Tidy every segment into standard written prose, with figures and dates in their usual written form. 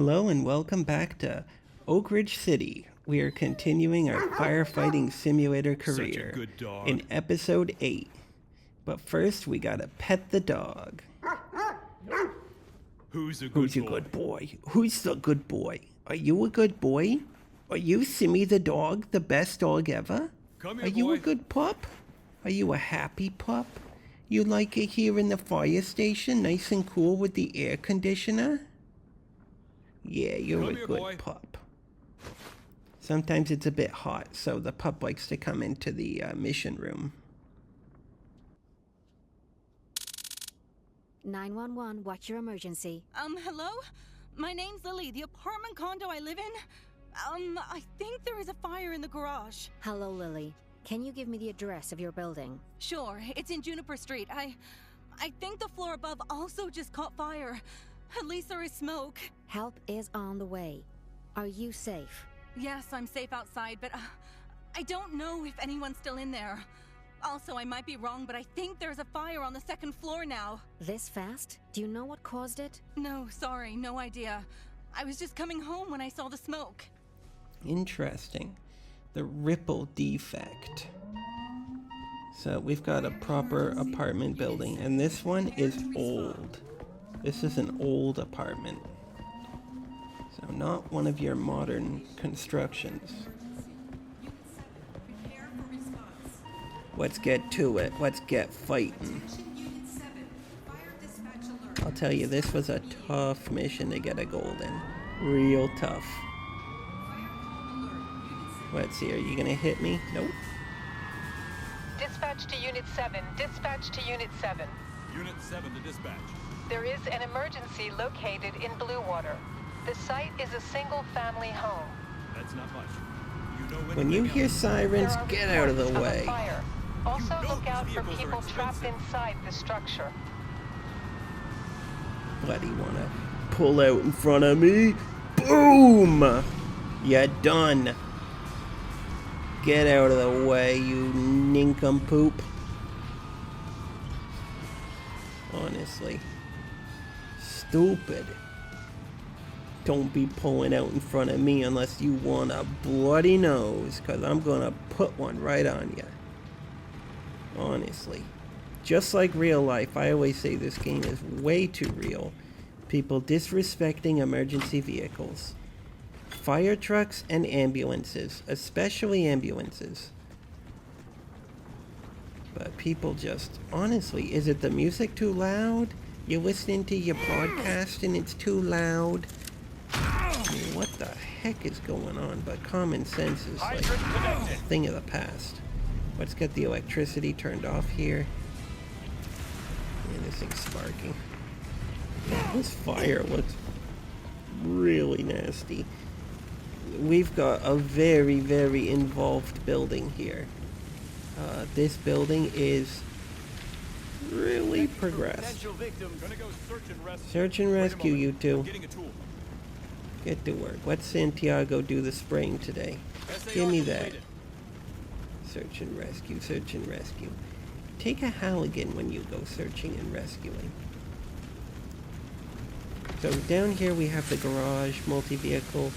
Hello and welcome back to Oakridge City. We are continuing our firefighting simulator career in episode 8. But first we gotta pet the dog. Who's a good boy? Who's the good boy? Are you a good boy? Are you Simmy the dog, the best dog ever? Come here, Are you boy. a good pup? Are you a happy pup? You like it here in the fire station, nice and cool with the air conditioner? Yeah, you're Come a here, good boy. pup. Sometimes it's a bit hot, so the pup likes to come into the mission room. 911, what's your emergency? Hello? My name's Lily. The apartment condo I live in? I think there is a fire in the garage. Hello, Lily. Can you give me the address of your building? Sure, it's in Juniper Street. I think the floor above also just caught fire. At least there is smoke. Help is on the way. Are you safe? Yes, I'm safe outside, but I don't know if anyone's still in there. Also, I might be wrong, but I think there's a fire on the second floor now. This fast? Do you know what caused it? No, sorry, no idea. I was just coming home when I saw the smoke. Interesting. The ripple defect. So we've got a proper apartment building, and this one is old. This is an old apartment. So not one of your modern constructions. Let's get to it. Let's get fighting. I'll tell you, this was a tough mission to get a gold in. Real tough. Let's see, are you gonna hit me? Nope. Dispatch to Unit 7. Dispatch to Unit 7. Unit 7 to dispatch. There is an emergency located in Bluewater. The site is a single-family home. That's not much. You know When you hear sirens, There are get out of the reports way. a fire. Also You know look out these for vehicles are people trapped expensive. inside the structure. Bloody wanna pull out in front of me? Boom! You're done. Get out of the way, you nincompoop. Honestly. Stupid. Don't be pulling out in front of me unless you want a bloody nose, cause I'm gonna put one right on you. Honestly. Just like real life, I always say this game is way too real. People disrespecting emergency vehicles. Fire trucks and ambulances, especially ambulances. But people just, honestly, is it the music too loud? You're listening to your podcast and it's too loud? I mean, what the heck is going on? But common sense is like a thing of the past. Let's get the electricity turned off here. Man, this thing's sparking. This fire looks really nasty. We've got a very, very involved building here. This building is really progressed. Gonna go Search and rescue, you two. Getting a tool. Get to work. Let Santiago do the spraying today. SAR Give me that. completed. Search and rescue, search and rescue. Take a Halligan when you go searching and rescuing. So down here we have the garage, multi-vehicle.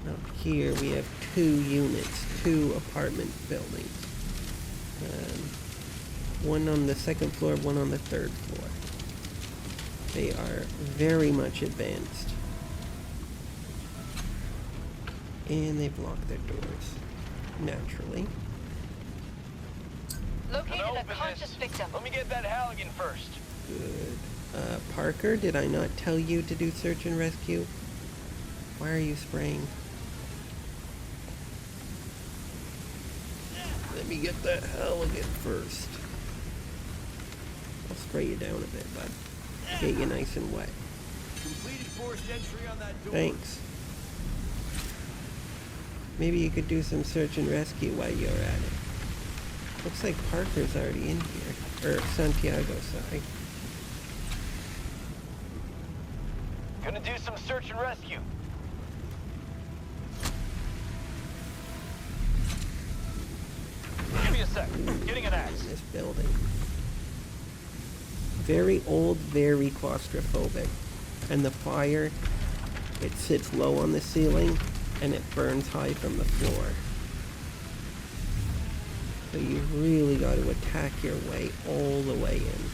Up here we have 2 units, 2 apartment buildings. One on the 2nd floor, one on the 3rd floor. They are very much advanced. And they've locked their doors, naturally. Located a conscious victim. Let me get that Halligan first. Good. Parker, did I not tell you to do search and rescue? Why are you spraying? Let me get that Halligan first. I'll spray you down a bit, bud. Get you nice and wet. Completed forced entry on that door. Thanks. Maybe you could do some search and rescue while you're at it. Looks like Parker's already in here. Or Santiago, sorry. Gonna do some search and rescue. Give me a sec. Getting an axe. In this building. very old, very claustrophobic. And the fire, it sits low on the ceiling and it burns high from the floor. So you really got to attack your way all the way in.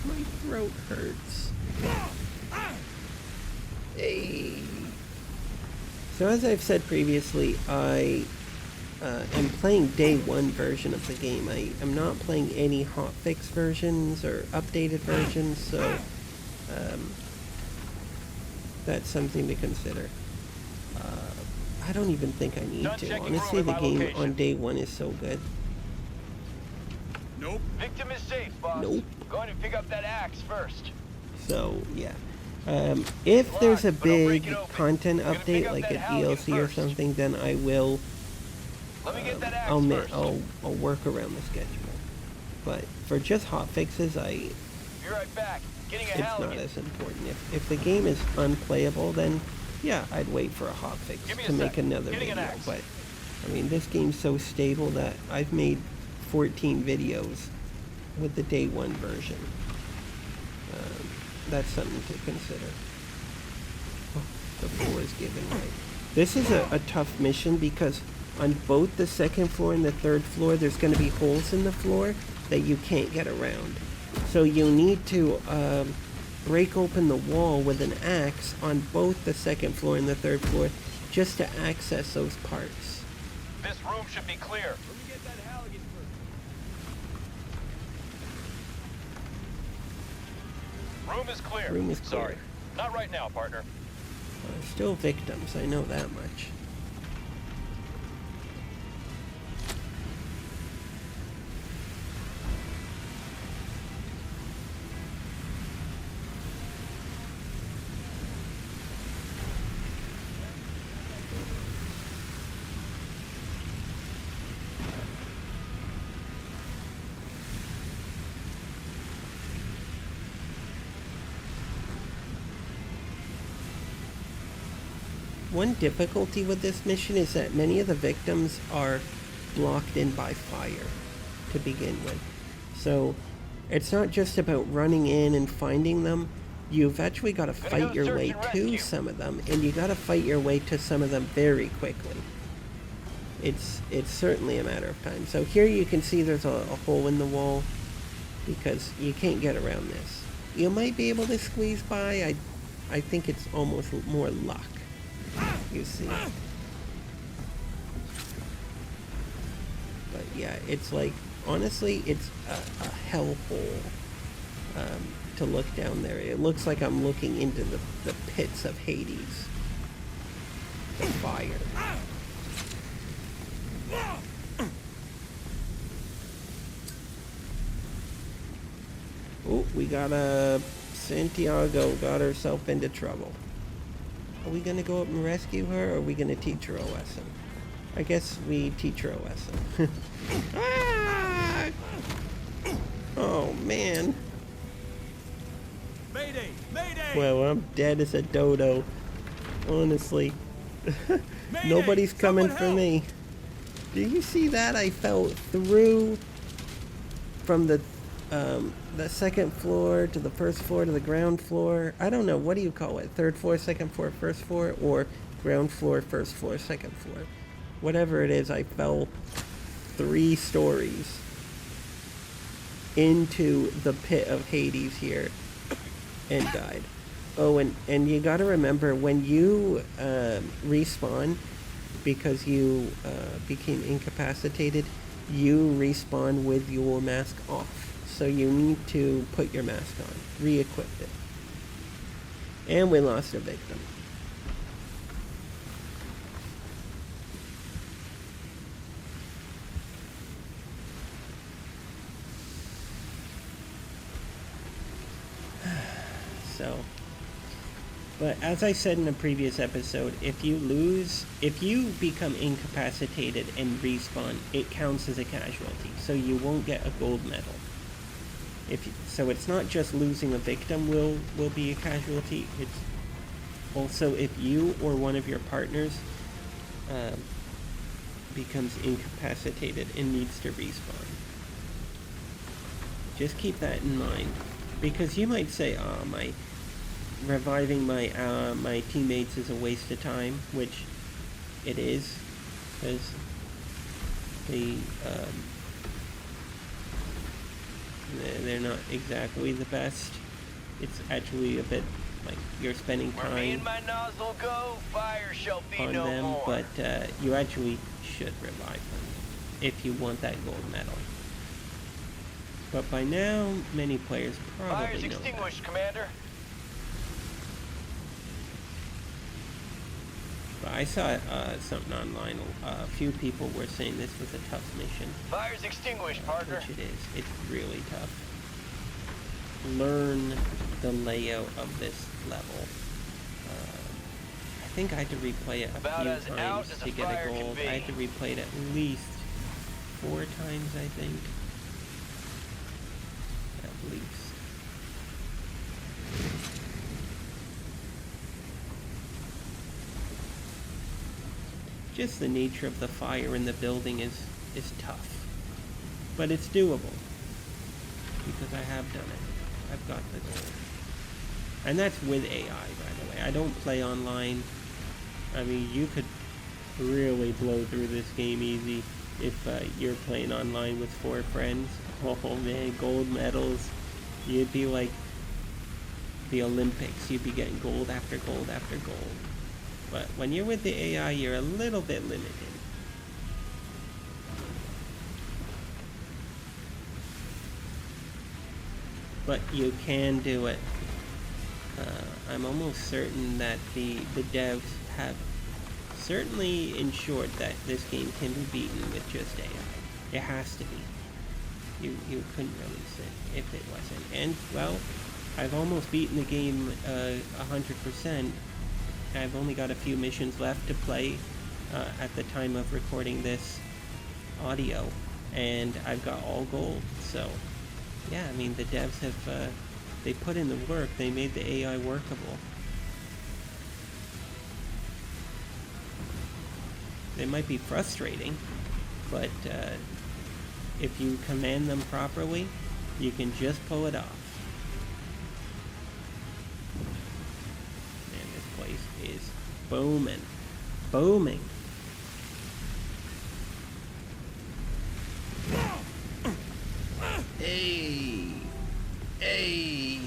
My throat hurts. Hey. So as I've said previously, I am playing day one version of the game. I am not playing any hotfix versions or updated versions, so that's something to consider. I don't even think I need to. Honestly, the game on day one is so good. Nope. Victim is safe, boss. Nope. Go ahead and pick up that axe first. So, yeah. If there's a big content update, like a DLC or something, then I will... Let me get that axe first. I'll work around the schedule. But for just hotfixes, Be right back. Getting a it's not Halligan. as important. If the game is unplayable, then yeah, I'd wait for a hotfix Give me a to make sec. another Getting video. an axe. But I mean, this game's so stable that I've made 14 videos with the day one version. That's something to consider. Oh, the floor is giving way. This is a tough mission because on both the second floor and the third floor, there's going to be holes in the floor that you can't get around. So you need to break open the wall with an axe on both the second floor and the third floor just to access those parts. This room should be clear. Let me get that Halligan first. Room is clear. Room is clear. Sorry. Not right now, partner. Still victims, I know that much. One difficulty with this mission is that many of the victims are blocked in by fire to begin with. So it's not just about running in and finding them. You've actually got to fight your way to some of them, and you got to fight your way to some of them very quickly. It's certainly a matter of time. So here you can see there's a hole in the wall because you can't get around this. You might be able to squeeze by. I think it's almost more luck. You see. But yeah, it's like, honestly, it's a hellhole to look down there. It looks like I'm looking into the pits of Hades. The fire. Oh, we got Santiago got herself into trouble. Are we gonna go up and rescue her, or are we gonna teach her a lesson? I guess we teach her a lesson. Ah! Oh, man. Mayday! Mayday! Well, I'm dead as a dodo. Honestly. Mayday! Nobody's coming Someone for help! me. Do you see that? I fell through from the second floor to the first floor to the ground floor. I don't know, what do you call it? Third floor, second floor, first floor, or ground floor, first floor, second floor. Whatever it is, I fell 3 stories into the pit of Hades here and died. Oh, and you gotta remember, when you respawn, because you became incapacitated, you respawn with your mask off. So you need to put your mask on, re-equip it. And we lost a victim. So, but as I said in a previous episode, if you become incapacitated and respawn, it counts as a casualty, so you won't get a gold medal. So it's not just losing a victim will be a casualty, it's also if you or one of your partners becomes incapacitated and needs to respawn. Just keep that in mind, because you might say, "Oh, my reviving my teammates is a waste of time," which it is, because they're not exactly the best. It's actually a bit like you're spending Where me and time my nozzle go, fire shall be on no them, more. but you actually should revive them if you want that gold medal. But by now, many players probably Fire's know that. extinguished, Commander. But I saw something online. A few people were saying this was a tough mission, Fire's extinguished, partner. which it is. It's really tough. Learn the layout of this level. I think I had to replay it a About few as out times as to a get fire a can gold. be. I had to replay it at least 4 times, I think. At least. Just the nature of the fire in the building is tough. But it's doable. Because I have done it. I've got the gold. And that's with AI, by the way. I don't play online. I mean, you could really blow through this game easy if you're playing online with 4 friends. Oh man, gold medals. You'd be like the Olympics. You'd be getting gold after gold after gold. But when you're with the AI, you're a little bit limited. But you can do it. I'm almost certain that the devs have certainly ensured that this game can be beaten with just AI. It has to be. You couldn't release it if it wasn't. And, well, I've almost beaten the game 100%. I've only got a few missions left to play at the time of recording this audio. And I've got all gold, so... Yeah, I mean, the devs have, they put in the work. They made the AI workable. They might be frustrating, but if you command them properly, you can just pull it off. Man, this place is booming. Booming. Hey! Hey!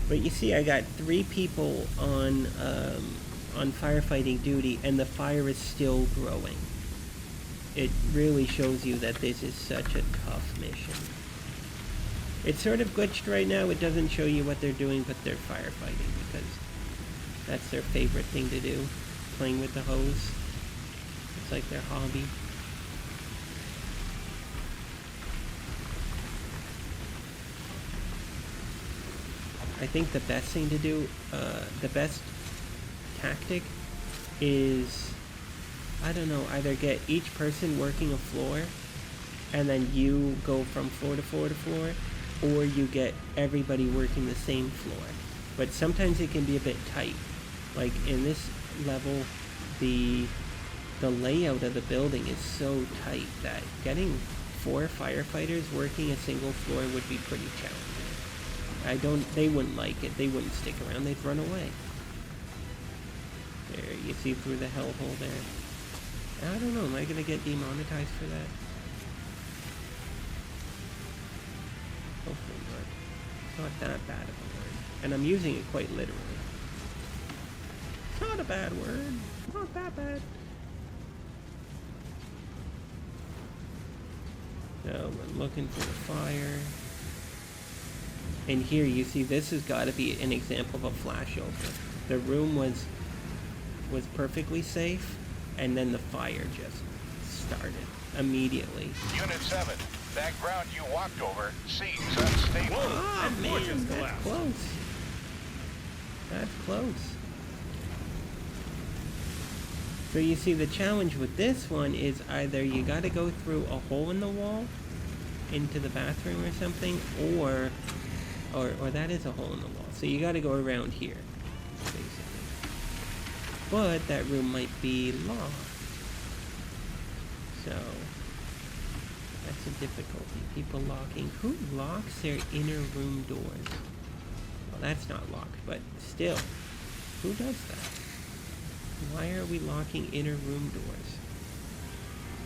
But you see, I got 3 people on firefighting duty, and the fire is still growing. It really shows you that this is such a tough mission. It's sort of glitched right now. It doesn't show you what they're doing, but they're firefighting because that's their favorite thing to do, playing with the hose. It's like their hobby. I think the best thing to do, the best tactic is, I don't know, either get each person working a floor and then you go from floor to floor to floor, or you get everybody working the same floor. But sometimes it can be a bit tight. Like in this level, the layout of the building is so tight that getting 4 firefighters working a single floor would be pretty challenging. They wouldn't like it. They wouldn't stick around. They'd run away. There, you see through the hellhole there. I don't know, am I gonna get demonetized for that? Hopefully not. It's not that bad of a word. And I'm using it quite literally. It's not a bad word. Not that bad. So we're looking for the fire. And here you see this has got to be an example of a flashover. The room was perfectly safe, and then the fire just started immediately. Unit 7, that ground you walked over seems unstable. Ah, man, that's close. That's close. So you see the challenge with this one is either you got to go through a hole in the wall into the bathroom or something, or that is a hole in the wall. So you got to go around here, basically. But that room might be locked. So Lots of difficulty. People locking. Who locks their inner room doors? Well, that's not locked, but still. Who does that? Why are we locking inner room doors?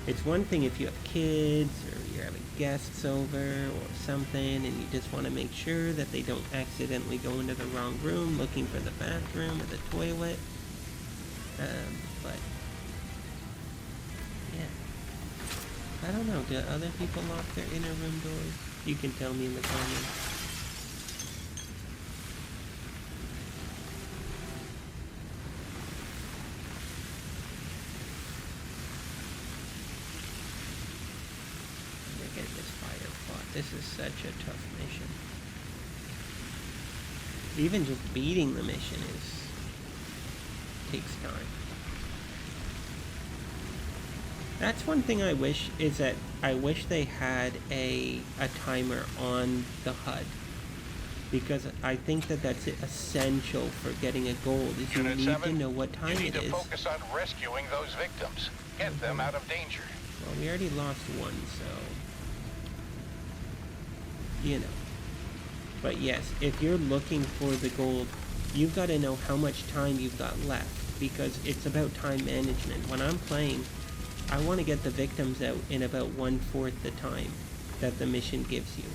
It's one thing if you have kids or you're having guests over or something and you just want to make sure that they don't accidentally go into the wrong room looking for the bathroom or the toilet. But yeah. I don't know. Do other people lock their inner room doors? You can tell me in the comments. This is such a tough mission. Even just beating the mission takes time. That's one thing I wish, is that I wish they had a timer on the HUD. Because I think that that's essential for getting a gold, is you Unit need 7, to know what time you need it to is. focus on rescuing those victims. Get them out of danger. Well, we already lost one, so... you know. But yes, if you're looking for the gold, you've got to know how much time you've got left, because it's about time management. When I'm playing, I want to get the victims out in about 1/4 the time that the mission gives you.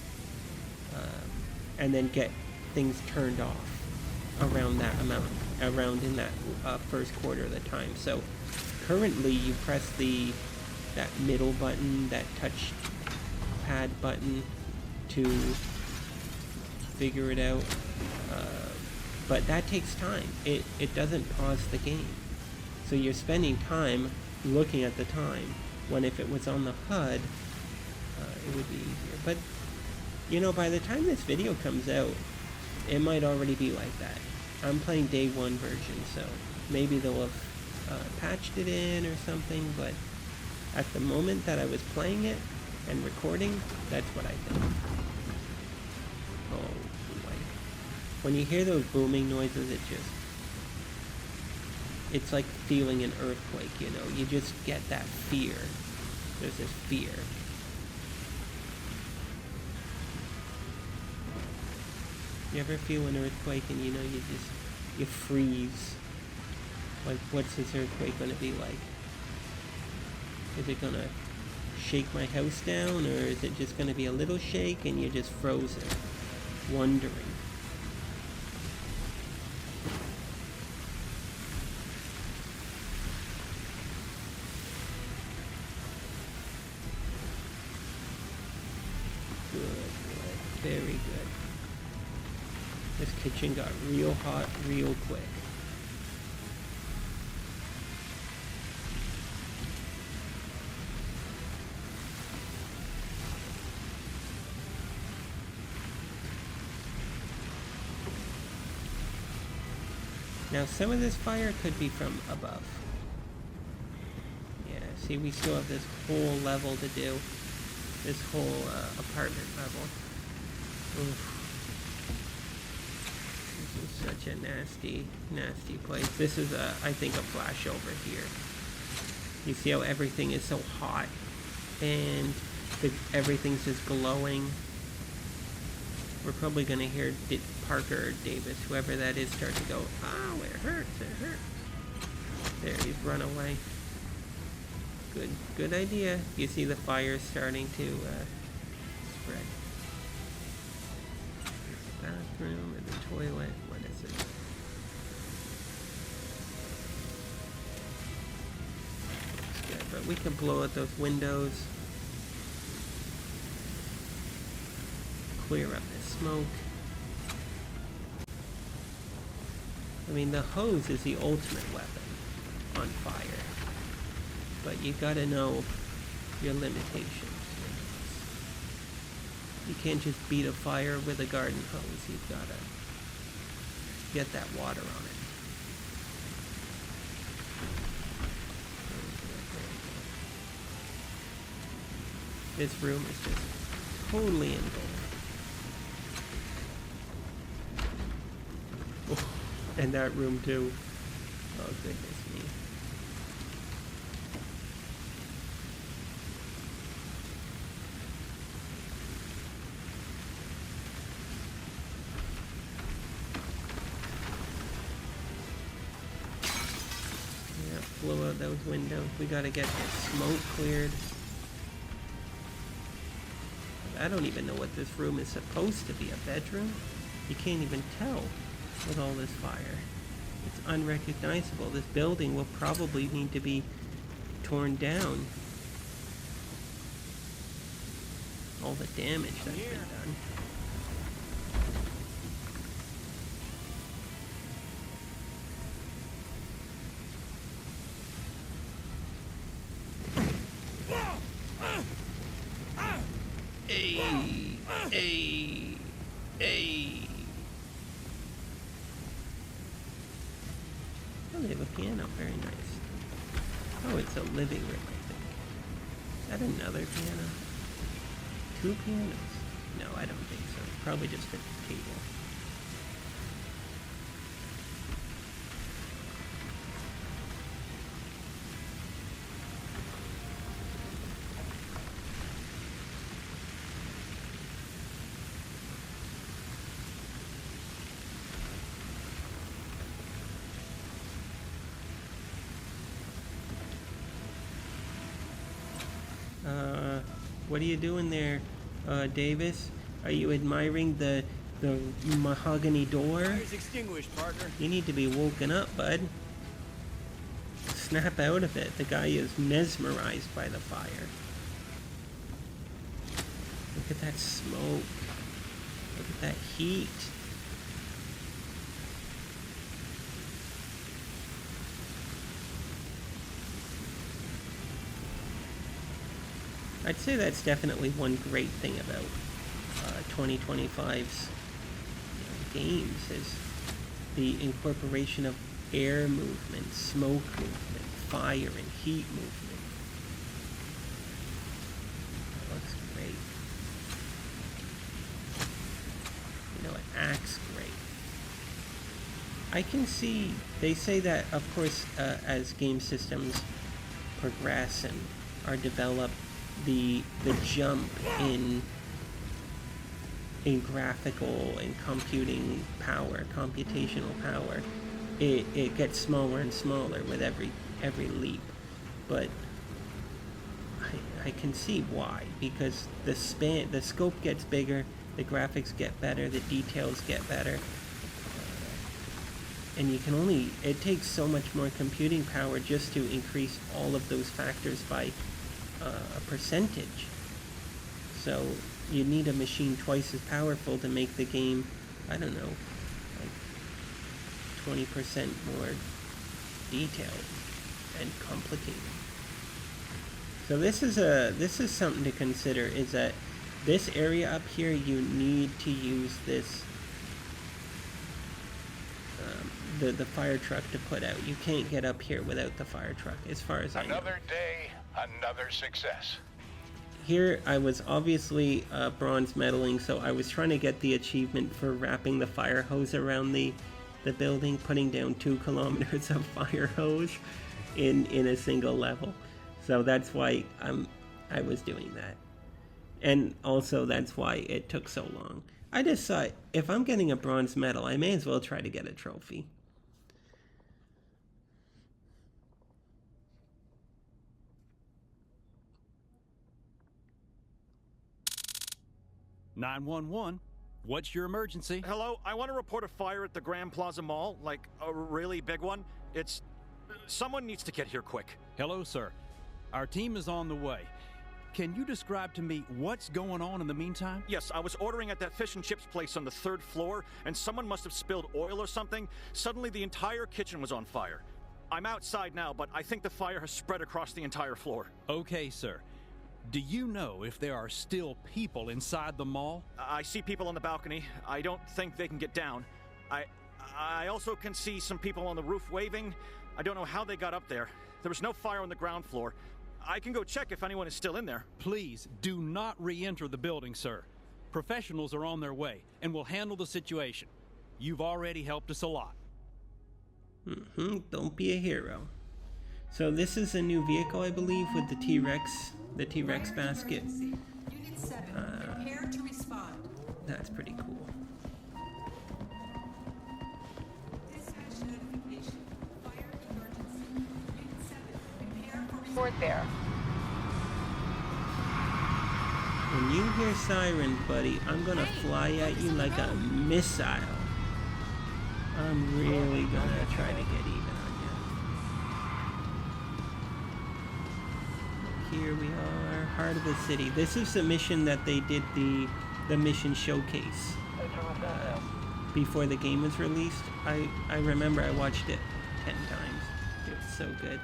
And then get things turned off around that amount, around in that first quarter of the time. So currently you press that middle button, that touch pad button, to figure it out, but that takes time. It doesn't pause the game, so you're spending time looking at the time, when if it was on the HUD, it would be easier. But you know, by the time this video comes out, it might already be like that. I'm playing day 1 version, so maybe they'll have patched it in or something, but at the moment that I was playing it and recording, that's what I think. Oh boy. When you hear those booming noises, it's like feeling an earthquake, you know? You just get that fear. There's this fear. You ever feel an earthquake and you know you freeze? Like, what's this earthquake gonna be like? Is it gonna shake my house down, or is it just going to be a little shake and you're just frozen, wondering? Good, very good. This kitchen got real hot real quick. Now some of this fire could be from above. Yeah, see, we still have this whole level to do. This whole apartment level. Oof. This is such a nasty, nasty place. This is, I think, a flashover here. You see how everything is so hot and everything's just glowing. We're probably going to hear Parker or Davis, whoever that is, start to go, "Ow, it hurts, it hurts." There, he's run away. Good idea. You see the fire starting to spread. The bathroom and the toilet. What is it? Looks good, but we can blow out those windows. Clear up the smoke. I mean, the hose is the ultimate weapon on fire, but you gotta know your limitations. You can't just beat a fire with a garden hose. You've gotta get that water on it. This room is just totally engulfed. And that room too. Oh goodness me. those windows. We gotta get this smoke cleared. I don't even know what this room is supposed to be. A bedroom? You can't even tell with all this fire. It's unrecognizable. This building will probably need to be torn down. All the damage that's been done. Hey. Oh, they have a piano. Very nice. Oh, it's a living room, I think. Is that another piano? 2 pianos? No, I don't think so. Probably just fit the table. What are you doing there, Davis? Are you admiring the mahogany door? Fire's extinguished, partner. You need to be woken up, bud. Snap out of it. The guy is mesmerized by the fire. Look at that smoke. Look at that heat. I'd say that's definitely one great thing about 2025's games is the incorporation of air movement, smoke movement, fire and heat movement. That looks great. You know, it acts great. I can see, they say that, of course, as game systems progress and are developed, the jump in graphical and computing power, computational power, it gets smaller and smaller with every leap. But I can see why, because the scope gets bigger, the graphics get better, the details get better, and it takes so much more computing power just to increase all of those factors by a percentage. So you need a machine twice as powerful to make the game, I don't know, like 20% more detailed and complicated. So this is something to consider, is that this area up here, you need to use this the fire truck to put out. You can't get up here without the fire truck, as far as I know. Another day, another success. Here, I was obviously bronze medaling, so I was trying to get the achievement for wrapping the fire hose around the building, putting down 2 kilometers of fire hose in a single level. So that's why I was doing that. And also that's why it took so long. I just thought, if I'm getting a bronze medal, I may as well try to get a trophy. (911). What's your emergency? Hello, I want to report a fire at the Grand Plaza Mall, like a really big one. Someone needs to get here quick. Hello, sir. Our team is on the way. Can you describe to me what's going on in the meantime? Yes, I was ordering at that fish and chips place on the 3rd floor, and someone must have spilled oil or something. Suddenly, the entire kitchen was on fire. I'm outside now, but I think the fire has spread across the entire floor. Okay, sir. Do you know if there are still people inside the mall? I see people on the balcony. I don't think they can get down. I also can see some people on the roof waving. I don't know how they got up there. There was no fire on the ground floor. I can go check if anyone is still in there. Please do not re-enter the building, sir. Professionals are on their way and will handle the situation. You've already helped us a lot. Don't be a hero. So this is a new vehicle, I believe, with the T-Rex basket. Unit 7, prepare to respond. That's pretty cool. Dispatch notification. Fire emergency. Unit 7, Board there. When you hear sirens, buddy, I'm gonna fly at you like a missile. I'm really gonna try to get even on you. Here we are, heart of the city. This is the mission that they did the mission showcase before the game was released. I remember I watched it 10 times. It was so good.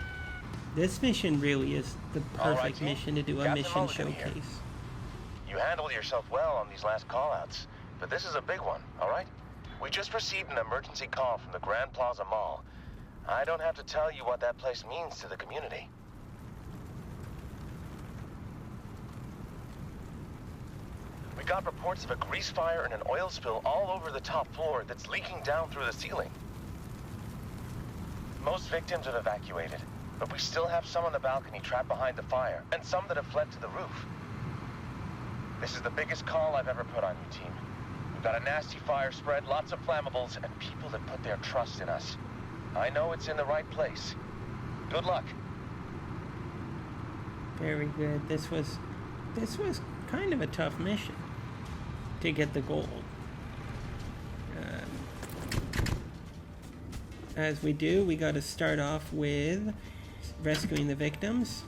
This mission really is the perfect mission to do a mission showcase. You handled yourself well on these last call-outs, but this is a big one, all right? We just received an emergency call from the Grand Plaza Mall. I don't have to tell you what that place means to the community. We got reports of a grease fire and an oil spill all over the top floor that's leaking down through the ceiling. Most victims have evacuated, but we still have some on the balcony trapped behind the fire, and some that have fled to the roof. This is the biggest call I've ever put on you, team. We've got a nasty fire spread, lots of flammables, and people that put their trust in us. I know it's in the right place. Good luck. Very good. This was kind of a tough mission to get the gold. As we do, we got to start off with rescuing the victims.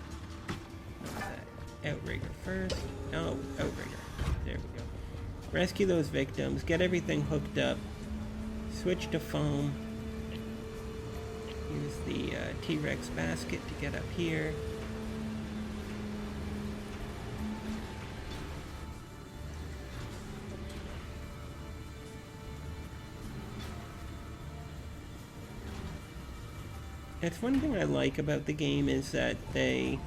Outrigger first. Oh, Outrigger. There we go. Rescue those victims. Get everything hooked up. Switch to foam. Use the T-Rex basket to get up here. That's one thing I like about the game is that they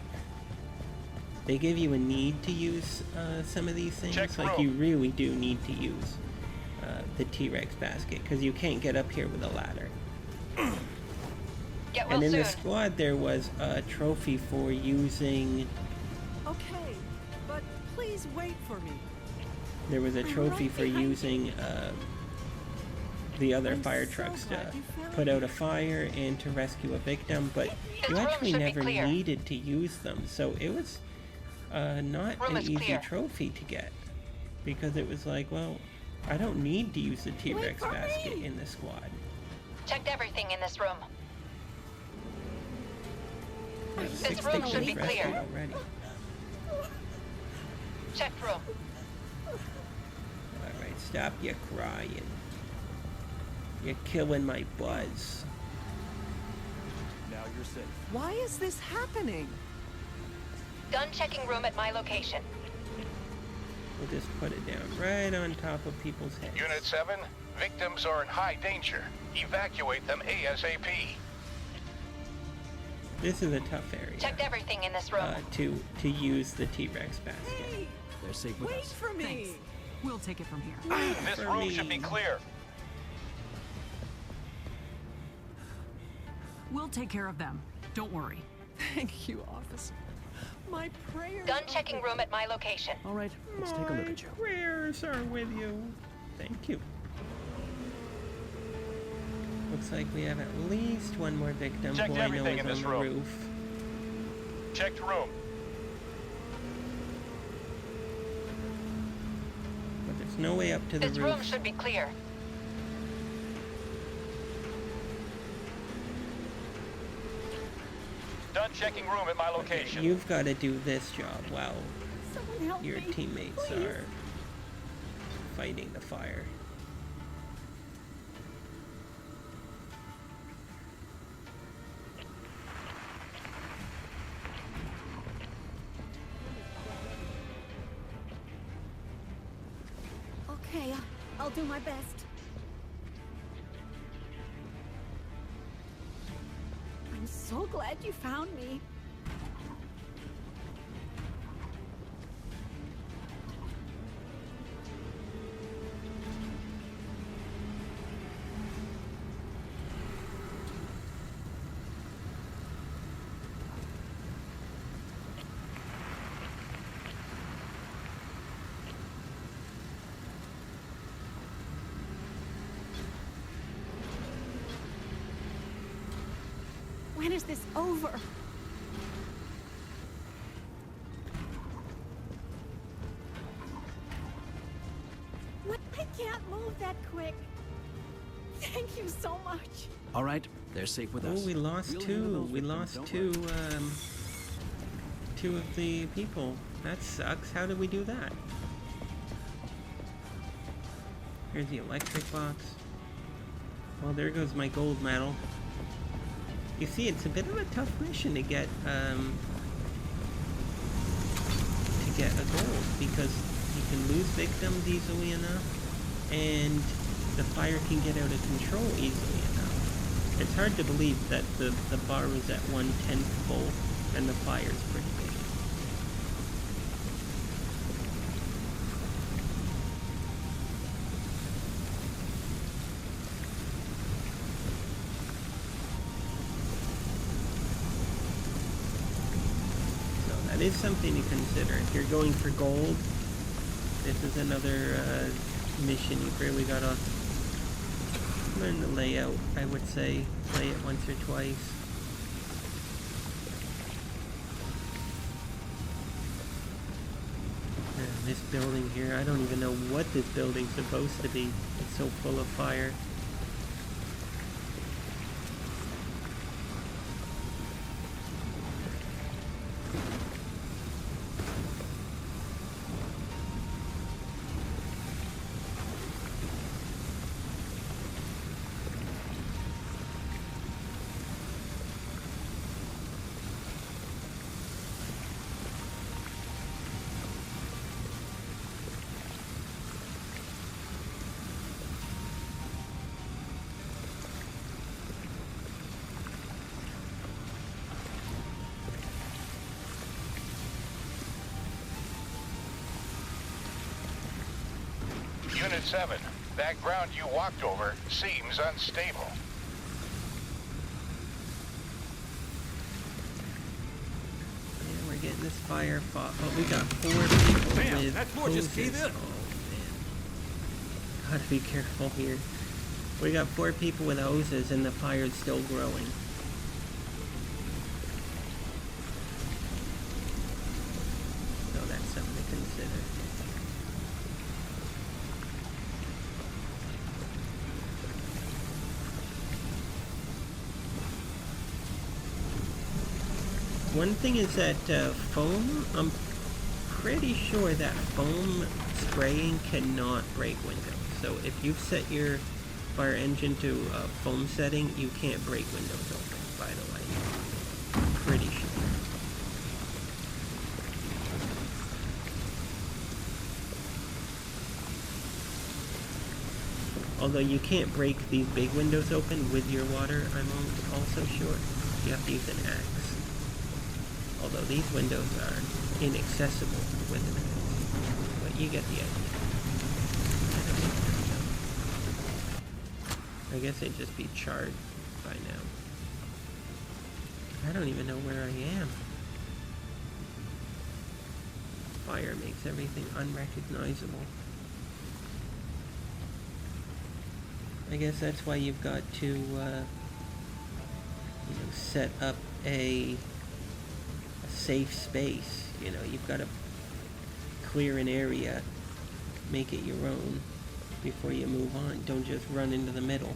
give you a need to use some of these things. Like you really do need to use the T-Rex basket because you can't get up here with a ladder. Get well and in soon. the squad there was a trophy for using. Okay, but please wait for me. There was a trophy for using the other fire so trucks to glad you found put out a fire and to rescue a victim, but you room actually should be never clear. needed to use them, so it was not Room an is easy clear. trophy to get, because it was like, well, I don't need to use the T-Rex for basket me. in the squad. Checked everything in this room. There's This 6 room victims should be rescued clear. already. Checked room. Alright, stop your crying. You're killing my buzz. Now you're safe. Why is this happening? Gun checking room at my location. We'll just put it down right on top of people's heads. Unit 7, victims are in high danger. Evacuate them ASAP. This is a tough area Checked everything in this room. to use the T-Rex basket. Hey, They're safe with wait us. for me. Thanks. We'll take it from here. This For room me. should be clear. We'll take care of them. Don't worry. Thank you, officer. My prayers. Gun checking room at my location. All right, let's take a look at you. My prayers are with you. Thank you. Looks like we have at least one more victim Checked who I know everything is in on this the room. roof. Checked room. But there's no way up to the This roof. room should be clear. Done checking room at my location. You've got to do this job while Someone help your me. teammates please. are fighting the fire. Okay, I'll do my best. I'm so glad you found me. When is this over? can't move that quick. Thank you so much. All right, they're safe with Oh, us. we lost We'll handle two. those We victims, lost don't two, worry. two of the people. That sucks. How did we do that? Here's the electric box. Well, there goes my gold medal. You see, it's a bit of a tough mission to get a gold, because you can lose victims easily enough, and the fire can get out of control easily enough. It's hard to believe that the bar was at 1/10 full, and the fire's pretty big. That is something to consider. If you're going for gold, this is another mission you fairly gotta learn the layout, I would say. Play it once or twice. And this building here, I don't even know what this building's supposed to be. It's so full of fire. Unit 7, that ground you walked over seems unstable. Yeah, we're getting this fire fought. Oh, we got 4 people Damn, with that's more. Just see hoses. this. Oh, man. Gotta be careful here. We got 4 people with hoses and the fire's still growing. So that's something to consider. One thing is that foam, I'm pretty sure that foam spraying cannot break windows. So if you've set your fire engine to a foam setting, you can't break windows open, by the way. I'm pretty sure. Although you can't break these big windows open with your water, I'm also sure. You have to use an axe. Although these windows are inaccessible with an axe. But you get the idea. I guess they'd just be charred by now. I don't even know where I am. Fire makes everything unrecognizable. I guess that's why you've got to set up a safe space. You've got to clear an area, make it your own before you move on. Don't just run into the middle.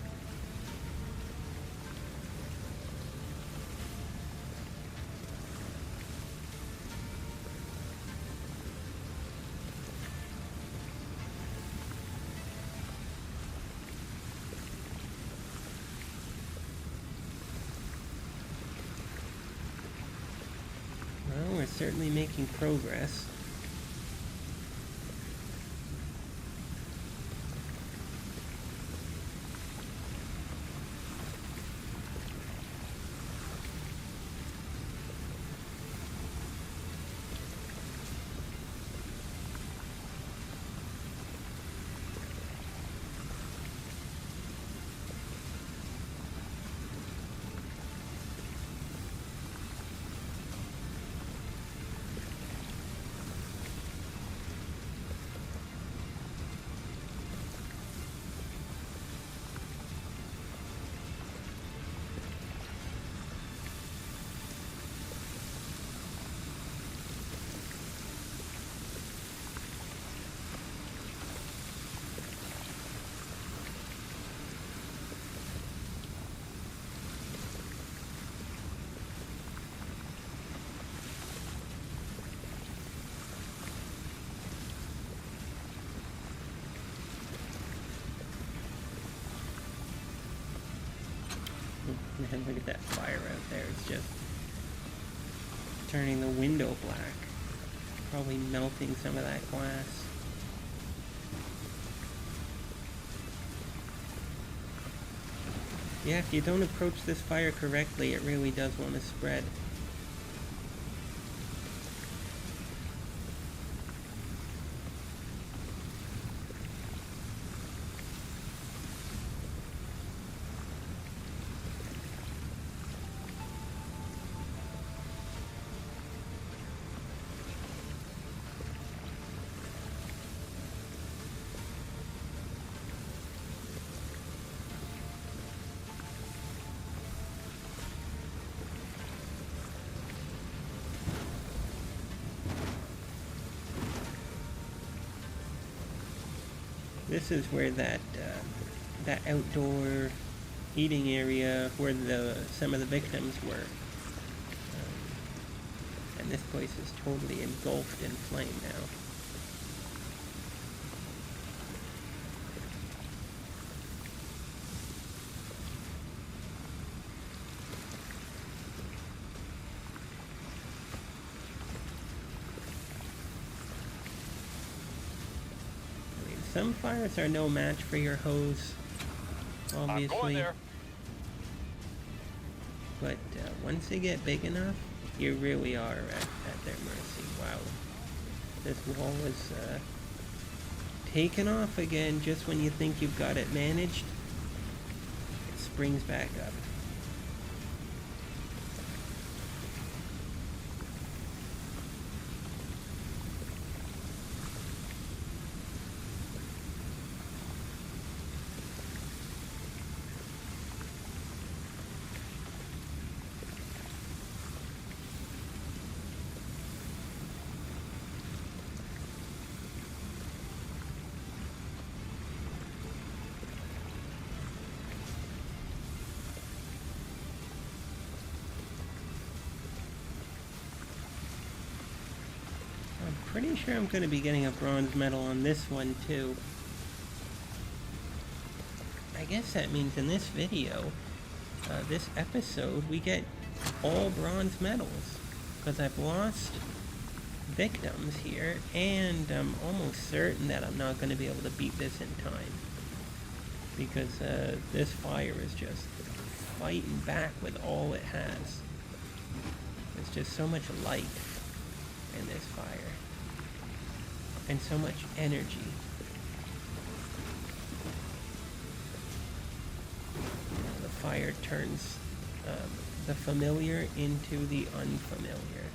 Well, we're certainly making progress. Man, look at that fire out there. It's just turning the window black. Probably melting some of that glass. Yeah, if you don't approach this fire correctly, it really does want to spread. This is where that outdoor eating area where some of the victims were. And this place is totally engulfed in flame now. Some fires are no match for your hose, obviously. I'm going there. But once they get big enough, you really are at their mercy. Wow. This wall is taken off again just when you think you've got it managed. It springs back up. Pretty sure I'm going to be getting a bronze medal on this one too. I guess that means in this video, this episode, we get all bronze medals. Because I've lost victims here, and I'm almost certain that I'm not going to be able to beat this in time. Because this fire is just fighting back with all it has. There's just so much light in this fire. And so much energy. The fire turns the familiar into the unfamiliar.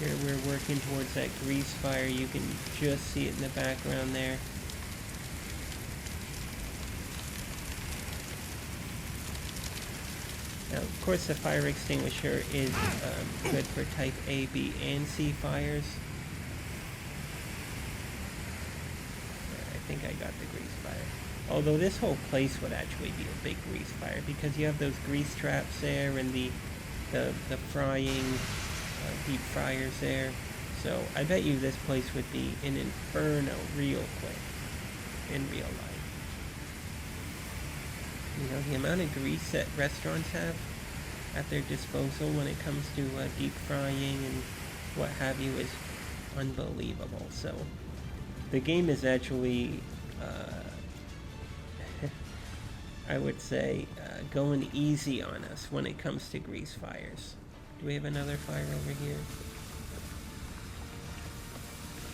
Here we're working towards that grease fire. You can just see it in the background there. Now, of course, the fire extinguisher is good for type A, B, and C fires. I think I got the grease fire. Although this whole place would actually be a big grease fire because you have those grease traps there and the frying deep fryers there. So I bet you this place would be an inferno real quick in real life. You know, the amount of grease that restaurants have at their disposal when it comes to deep frying and what have you is unbelievable. So the game is actually, I would say, going easy on us when it comes to grease fires. Do we have another fire over here?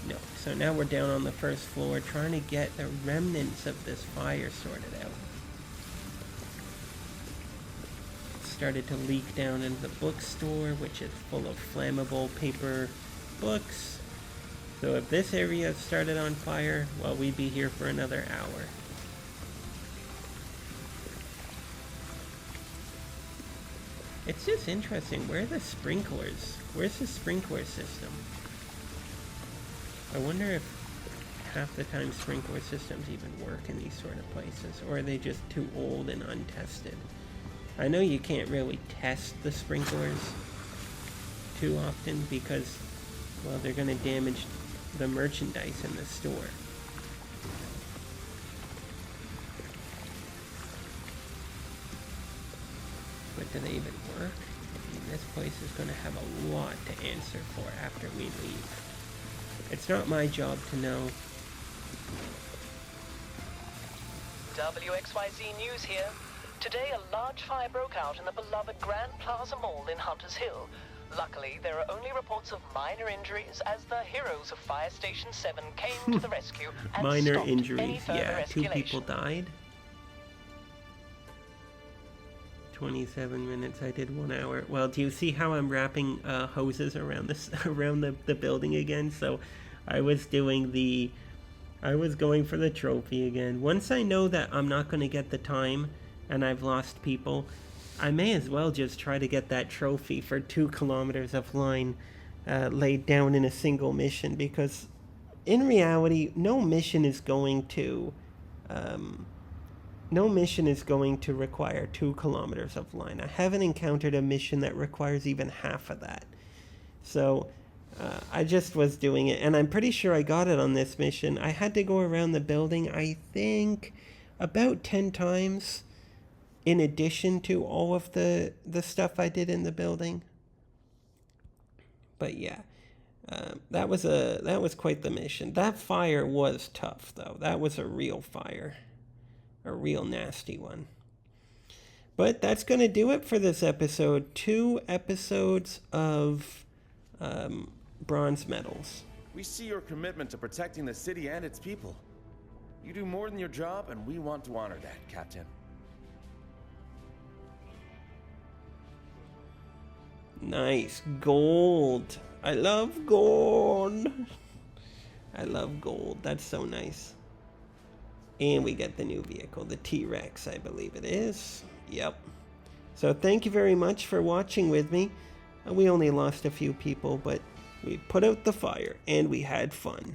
No. So now we're down on the first floor trying to get the remnants of this fire sorted out. Started to leak down into the bookstore, which is full of flammable paper books. So if this area started on fire, well, we'd be here for another hour. It's just interesting. Where are the sprinklers? Where's the sprinkler system? I wonder if half the time sprinkler systems even work in these sort of places, or are they just too old and untested? I know you can't really test the sprinklers too often because, well, they're going to damage the merchandise in the store. do they even work? I mean, this place is going to have a lot to answer for after we leave. It's not my job to know. WXYZ News here. Today, a large fire broke out in the beloved Grand Plaza Mall in Hunters Hill. Luckily, there are only reports of minor injuries as the heroes of Fire Station 7 came to the rescue and Minor stopped injuries, any further yeah. 2 escalation. people died. 27 minutes, I did 1 hour. Well, do you see how I'm wrapping hoses around this around the building again? So I was going for the trophy again. Once I know that I'm not going to get the time and I've lost people, I may as well just try to get that trophy for 2 kilometers of line laid down in a single mission, because in reality, no mission is going to require 2 kilometers of line. I haven't encountered a mission that requires even half of that. So I just was doing it, and I'm pretty sure I got it on this mission. I had to go around the building, I think, about 10 times, in addition to all of the stuff I did in the building. But yeah, that was quite the mission. That fire was tough, though. That was a real fire. A real nasty one. But that's going to do it for this episode. 2 episodes of bronze medals. We see your commitment to protecting the city and its people. You do more than your job, and we want to honor that, Captain. Nice. Gold. I love gold. I love gold. That's so nice. And we get the new vehicle, the T-Rex, I believe it is. Yep. So thank you very much for watching with me. We only lost a few people, but we put out the fire and we had fun.